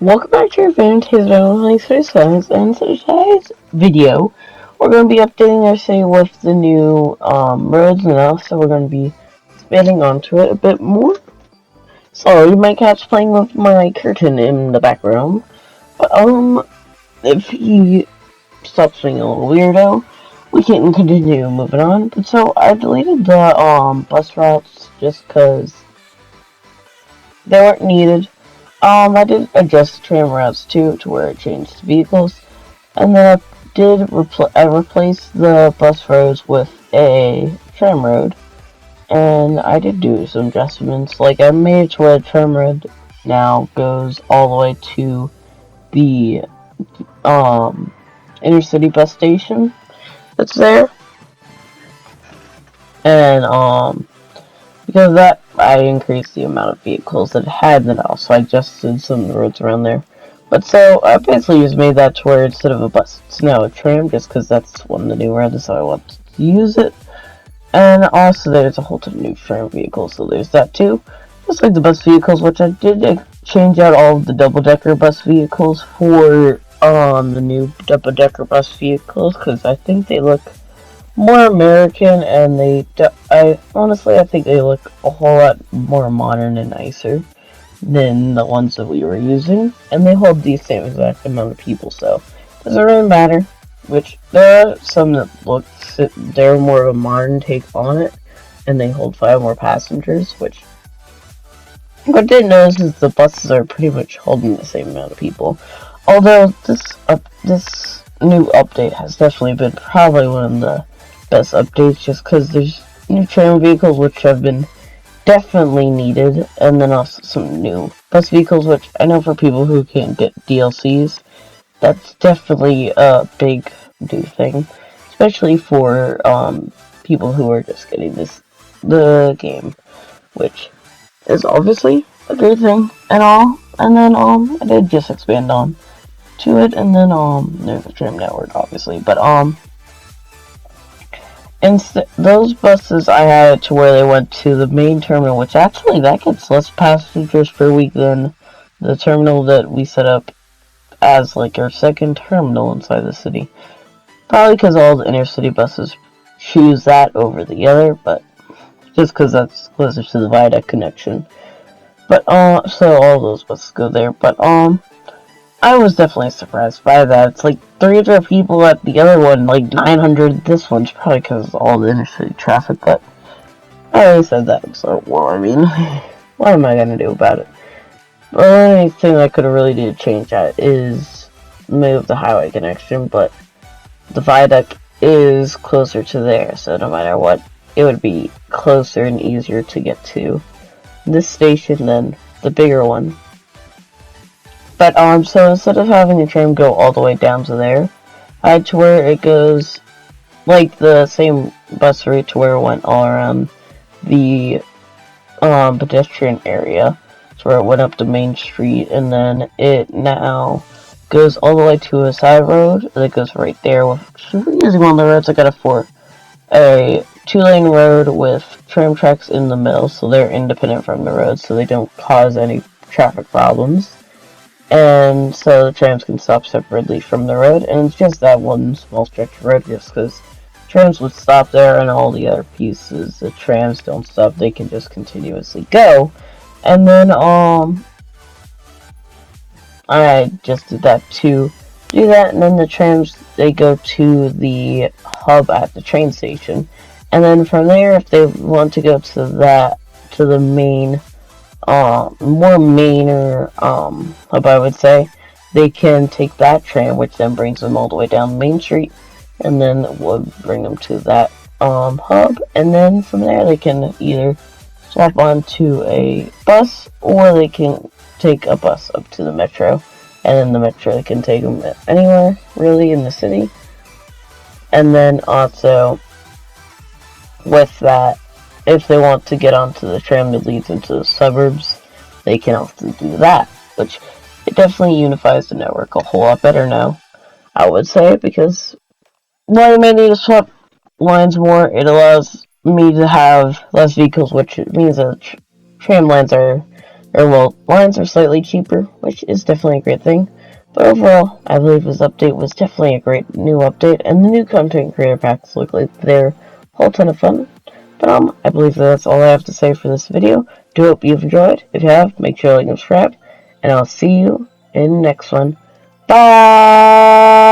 Welcome back to your Fantasy Science, and today's video, we're going to be updating our city with the new roads now, so we're going to be expanding onto it a bit more. Sorry, my cat's playing with my curtain in the background, but if he stops being a little weirdo, we can continue moving on. But so, I deleted the bus routes just because they weren't needed. I did adjust tram routes too, to where it changed vehicles, and then I replaced the bus roads with a tram road, and I did do some adjustments. Like I made it to where the tram road now goes all the way to the inner city bus station that's there, and because of that, I increased the amount of vehicles that it had, and also I adjusted some of the roads around there. But so, I basically just made that to where instead of a bus, it's now a tram, just because that's one of the new roads, so I want to use it. And also, there's a whole ton of new tram vehicles, so there's that too. Just like the bus vehicles, which I did change out all of the double-decker bus vehicles for the new double-decker bus vehicles, because I think they look more American, and I think they look a whole lot more modern and nicer than the ones that we were using, and they hold the same exact amount of people, so it doesn't really matter. Which there are some that they're more of a modern take on it, and they hold 5 more passengers. Which what I didn't notice is the buses are pretty much holding the same amount of people. Although this new update has definitely been probably one of the best updates, just because there's new tram vehicles which have been definitely needed, and then also some new bus vehicles, which I know for people who can't get DLCs, that's definitely a big new thing, especially for people who are just getting the game, which is obviously a great thing and all. And then I did just expand on to it, and then there's the tram network obviously, but those buses I had to where they went to the main terminal, which actually that gets less passengers per week than the terminal that we set up as like our second terminal inside the city. Probably because all the inner city buses choose that over the other, but just because that's closer to the viaduct connection. But so all those buses go there. But I was definitely surprised by that. It's like 300 people at the other one, like 900 this one's probably because of all the inner-city traffic, but I already said that, so, well, I mean, what am I gonna do about it? The only thing I could really do to change that is move the highway connection, but the viaduct is closer to there, so no matter what, it would be closer and easier to get to this station than the bigger one. But so instead of having the tram go all the way down to there, I had to where it goes like the same bus route to where it went all around the pedestrian area, to where it went up the main street, and then it now goes all the way to a side road that goes right there. Using one of the roads, I got a 2-lane road with tram tracks in the middle, so they're independent from the road, so they don't cause any traffic problems. And so the trams can stop separately from the road, and it's just that one small stretch of road, just because trams would stop there, and all the other pieces, the trams don't stop, they can just continuously go. And then, I just did that to do that, and then the trams, they go to the hub at the train station. And then from there, if they want to go to the main more mainer hub, I would say, they can take that tram, which then brings them all the way down Main Street, and then would bring them to that hub, and then from there they can either swap onto a bus, or they can take a bus up to the metro, and then the metro they can take them anywhere really in the city. And then also with that, if they want to get onto the tram that leads into the suburbs, they can also do that, which it definitely unifies the network a whole lot better now, I would say, because while you may need to swap lines more, it allows me to have less vehicles, which means that tram lines are Or, well, lines are slightly cheaper, which is definitely a great thing. But overall, I believe this update was definitely a great new update, and the new content creator packs look like they're a whole ton of fun. But I believe that's all I have to say for this video. Do hope you've enjoyed. If you have, make sure to like and subscribe, and I'll see you in the next one. Bye!